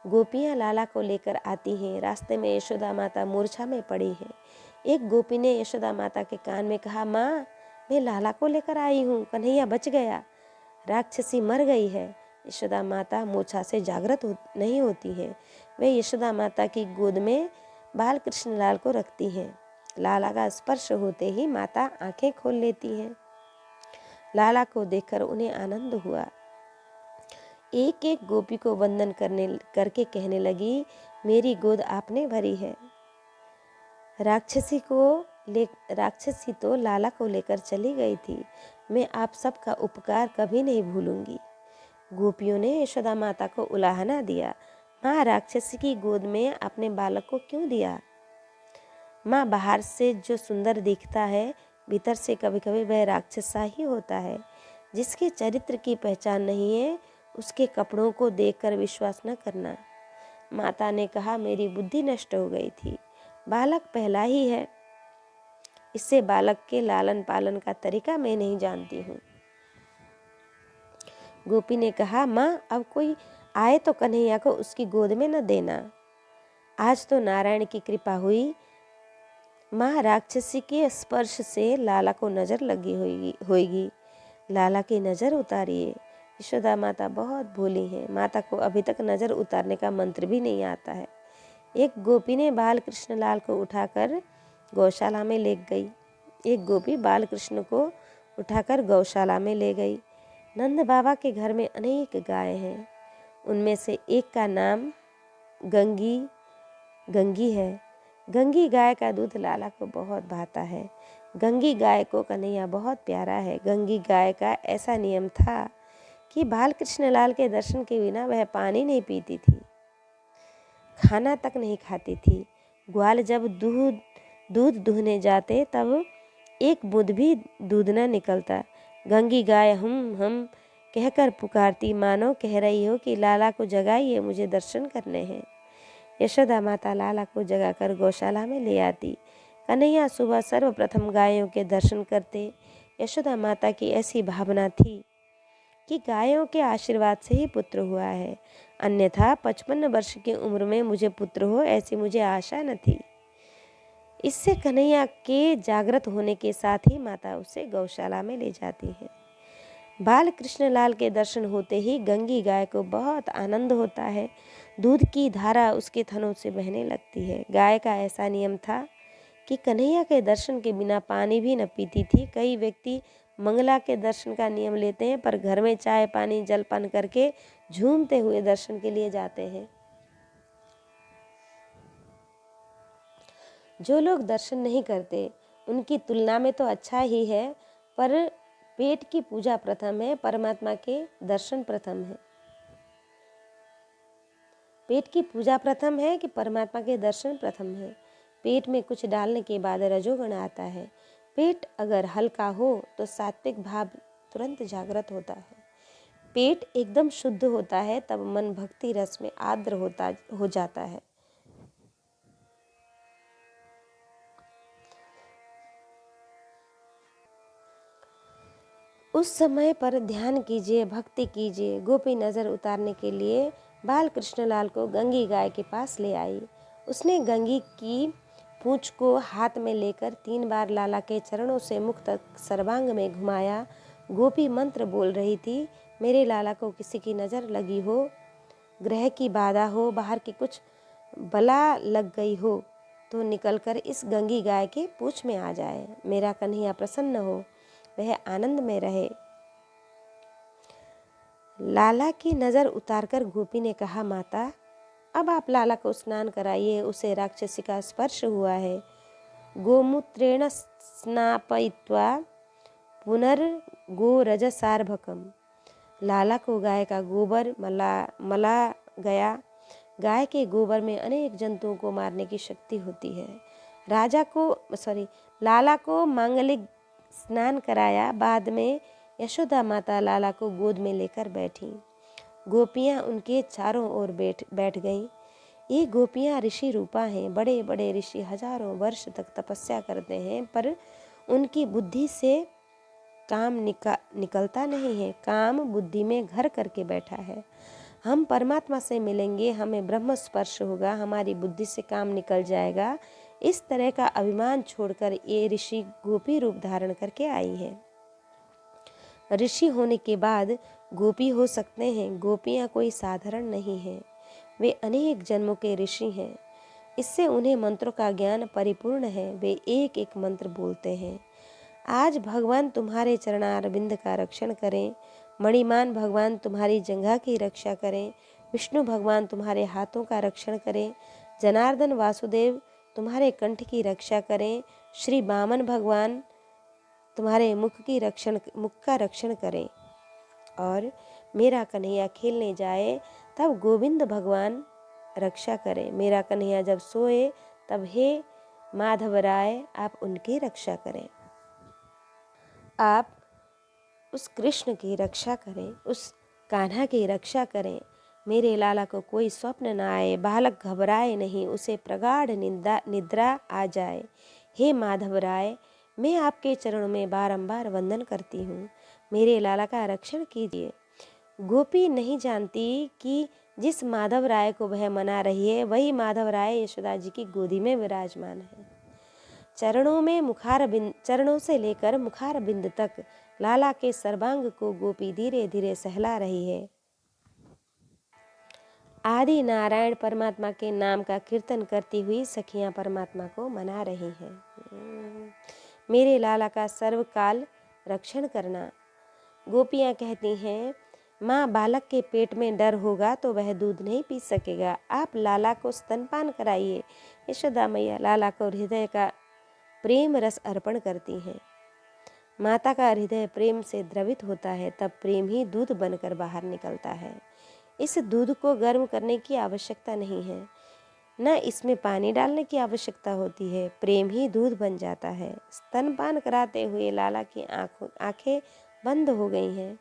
A: गोपियां लाला को लेकर आती हैं। रास्ते में यशोदा माता मूर्छा में पड़ी है। एक गोपी ने यशोदा माता के कान में कहा, माँ मैं लाला को लेकर आई हूँ, कन्हैया बच गया, राक्षसी मर गई है। यशोदा माता मूर्छा से जागृत नहीं होती है। वे यशोदा माता की गोद में बाल कृष्णलाल को रखती हैं। लाला का स्पर्श होते ही माता आंखें खोल लेती हैं। लाला को देखकर उन्हें आनंद हुआ। एक एक गोपी को वंदन करके कहने लगी, मेरी गोद आपने भरी है। राक्षसी तो लाला को लेकर चली गई थी। मैं आप सबका उपकार कभी नहीं भूलूंगी। गोपियों ने यशोदा माता को उलाहना दिया, माँ राक्षसी की गोद में अपने बालक को क्यों दिया? माँ, बाहर से जो सुंदर दिखता है, भीतर से कभी कभी वह राक्षस सा ही होता है। जिसके चरित्र की पहचान नहीं है, उसके कपड़ों को देखकर विश्वास न करना। माता ने कहा, मेरी बुद्धि नष्ट हो गई थी। बालक पहला ही है, इससे बालक के लालन पालन का तरीका मैं नहीं जानती हूँ। गोपी ने कहा, माँ, अब कोई आए तो कन्हैया को उसकी गोद में न देना। आज तो नारायण की कृपा हुई। माँ, राक्षसी के स्पर्श से लाला को नजर लगी होगी। लाला की नजर उतारिए। यशोदा माता बहुत भोली हैं। माता को अभी तक नजर उतारने का मंत्र भी नहीं आता है। एक गोपी ने बाल कृष्ण लाल को उठाकर गौशाला में ले गई। गौशाला में ले गई। नंद बाबा के घर में अनेक गाय हैं। उनमें से एक का नाम गंगी है। गंगी गाय का दूध लाला को बहुत भाता है। गंगी गाय को कन्हैया बहुत प्यारा है। गंगी गाय का ऐसा नियम था कि बाल कृष्ण लाल के दर्शन के बिना वह पानी नहीं पीती थी, खाना तक नहीं खाती थी। ग्वाल जब दूध दूहने जाते तब एक बूंद भी दूध न निकलता। गंगी गाय हम कहकर पुकारती, मानो कह रही हो कि लाला को जगाइए, मुझे दर्शन करने हैं। यशोदा माता लाला को जगाकर गौशाला में ले आती। कन्हैया सुबह सर्वप्रथम गायों के दर्शन करते। यशोदा माता की ऐसी भावना थी कि गायों के आशीर्वाद से ही पुत्र हुआ है, अन्यथा 55 वर्ष की उम्र में मुझे पुत्र हो ऐसी मुझे आशा न थी। इससे कन्हैया के जागृत होने के साथ ही माता उसे गौशाला में ले जाती है। बाल कृष्ण लाल के दर्शन होते ही गंगी गाय को बहुत आनंद होता है। दूध की धारा उसके थनों से बहने लगती है। गाय का ऐसा नियम था कि कन्हैया के दर्शन के बिना पानी भी न पीती थी। कई व्यक्ति मंगला के दर्शन का नियम लेते हैं, पर घर में चाय पानी जलपान करके झूमते हुए दर्शन के लिए जाते हैं। जो लोग दर्शन नहीं करते उनकी तुलना में तो अच्छा ही है, पर पेट की पूजा प्रथम है, परमात्मा के दर्शन प्रथम है। पेट की पूजा प्रथम है कि परमात्मा के दर्शन प्रथम है। पेट में कुछ डालने के बाद रजोगुण आता है। पेट अगर हल्का हो तो सात्विक भाव तुरंत जागृत होता है। पेट एकदम शुद्ध होता है तब मन भक्ति रस में आर्द्र हो जाता है। उस समय पर ध्यान कीजिए, भक्ति कीजिए। गोपी नज़र उतारने के लिए बाल कृष्णलाल को गंगी गाय के पास ले आई। उसने गंगी की पूंछ को हाथ में लेकर 3 बार लाला के चरणों से मुख तक सर्वांग में घुमाया। गोपी मंत्र बोल रही थी, मेरे लाला को किसी की नज़र लगी हो, ग्रह की बाधा हो, बाहर की कुछ बला लग गई हो तो निकलकर इस गंगी गाय के पूंछ में आ जाए। मेरा कन्हैया प्रसन्न हो, वह आनंद में रहे। लाला की नज़र उतारकर गोपी ने कहा, माता, अब आप लाला को स्नान कराइए, उसे राक्षसी का स्पर्श हुआ है। गोमूत्रेण स्नापयित्वा पुनर्गोरजसार्भकम। लाला को गाय का गोबर मला गया। गाय के गोबर में अनेक जंतुओं को मारने की शक्ति होती है। लाला को मांगलिक स्नान कराया। बाद में यशोदा माता लाला को गोद में लेकर बैठी। गोपियाँ उनके चारों ओर बैठ गईं। ये गोपियाँ ऋषि रूपा हैं। बड़े बड़े ऋषि हजारों वर्ष तक तपस्या करते हैं, पर उनकी बुद्धि से काम निकलता नहीं है। काम बुद्धि में घर करके बैठा है। हम परमात्मा से मिलेंगे, हमें ब्रह्म स्पर्श होगा, हमारी बुद्धि से काम निकल जाएगा। इस तरह का अभिमान छोड़कर ये ऋषि गोपी रूप धारण करके आई है। ऋषि होने के बाद गोपी हो सकते हैं। गोपियाँ कोई साधारण नहीं है, वे अनेक जन्मों के ऋषि हैं। इससे उन्हें मंत्रों का ज्ञान परिपूर्ण है। वे एक एक मंत्र बोलते हैं। आज भगवान तुम्हारे चरणारविंद का रक्षण करें। मणिमान भगवान तुम्हारी जंघा की रक्षा करें। विष्णु भगवान तुम्हारे हाथों का रक्षण करें। जनार्दन वासुदेव तुम्हारे कंठ की रक्षा करें। श्री वामन भगवान तुम्हारे मुख का रक्षण करें। और मेरा कन्हैया खेलने जाए तब गोविंद भगवान रक्षा करें। मेरा कन्हैया जब सोए तब हे माधव राय आप उनकी रक्षा करें। आप उस कृष्ण की रक्षा करें, उस कान्हा की रक्षा करें। मेरे लाला को कोई स्वप्न न आए, बालक घबराए नहीं, उसे प्रगाढ़ निद्रा आ जाए। हे माधव राय, मैं आपके चरणों में बारंबार वंदन करती हूँ, मेरे लाला का रक्षण कीजिए। गोपी नहीं जानती कि जिस माधव राय को वह मना रही है वही माधव राय यशोदा जी की गोदी में विराजमान है। चरणों से लेकर मुखार बिंद तक लाला के सर्वांग को गोपी धीरे धीरे सहला रही है। आदि नारायण परमात्मा के नाम का कीर्तन करती हुई सखियां परमात्मा को मना रही हैं। मेरे लाला का सर्वकाल रक्षण करना। गोपियां कहती हैं, माँ बालक के पेट में डर होगा तो वह दूध नहीं पी सकेगा, आप लाला को स्तनपान कराइए। यशोदा मैया लाला को हृदय का प्रेम रस अर्पण करती हैं। माता का हृदय प्रेम से द्रवित होता है, तब प्रेम ही दूध बनकर बाहर निकलता है। इस दूध को गर्म करने की आवश्यकता नहीं है, न इसमें पानी डालने की आवश्यकता होती है, प्रेम ही दूध बन जाता है। स्तनपान कराते हुए लाला की आंखें बंद हो गई हैं।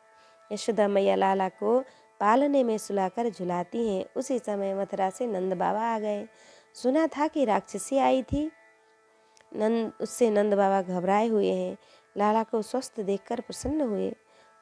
A: यशोदा मैया लाला को पालने में सुलाकर झुलाती हैं। उसी समय मथुरा से नंद बाबा आ गए। सुना था कि राक्षसी आई थी। उससे नंद बाबा घबराए हुए हैं। लाला को स्वस्थ देखकर प्रसन्न हुए।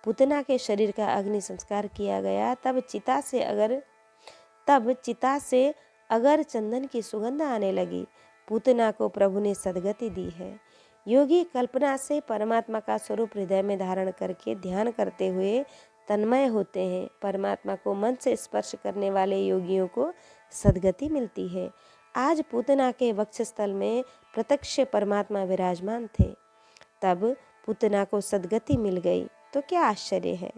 A: पूतना के शरीर का अग्नि संस्कार किया गया। तब चिता से अगर चंदन की सुगंध आने लगी। पूतना को प्रभु ने सद्गति दी है। योगी कल्पना से परमात्मा का स्वरूप हृदय में धारण करके ध्यान करते हुए तन्मय होते हैं। परमात्मा को मन से स्पर्श करने वाले योगियों को सद्गति मिलती है। आज पूतना के वक्षस्थल में प्रत्यक्ष परमात्मा विराजमान थे। तब पूतना को सद्गति मिल गई तो क्या आश्चर्य है।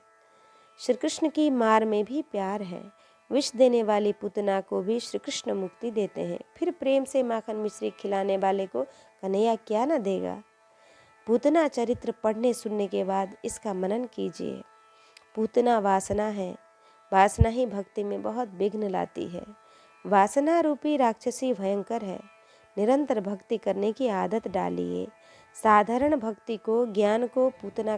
A: श्री कृष्ण की मार में भी प्यार है। विष देने वाली पूतना को भी श्री कृष्ण मुक्ति देते हैं। फिर प्रेम से माखन मिश्री खिलाने वाले को कन्हैया क्या न देगा। पूतना चरित्र पढ़ने सुनने के बाद इसका मनन कीजिए। पूतना वासना है। वासना ही भक्ति में बहुत विघ्न लाती है। वासना रूपी राक्षसी भयंकर है। निरंतर भक्ति करने की आदत डालिए। साधारण भक्ति को, ज्ञान को पूतना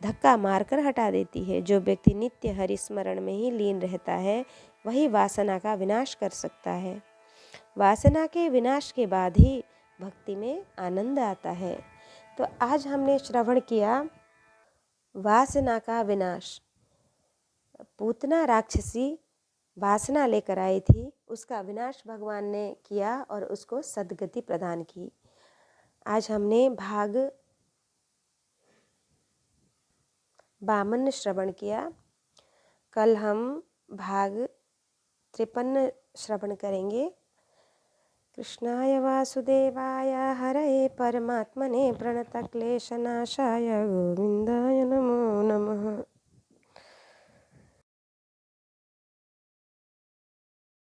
A: धक्का मारकर हटा देती है। जो व्यक्ति नित्य हरि स्मरण में ही लीन रहता है वही वासना का विनाश कर सकता है। वासना के विनाश के बाद ही भक्ति में आनंद आता है। तो आज हमने श्रवण किया वासना का विनाश। पूतना राक्षसी वासना लेकर आई थी, उसका विनाश भगवान ने किया और उसको सद्गति प्रदान की। आज हमने भाग 52 श्रवण किया। कल हम भाग 53 श्रवण करेंगे। कृष्णाय वासुदेवाय हरये परमात्मने प्रणतक्लेशनाशाय गोविंदाय नमो नमः।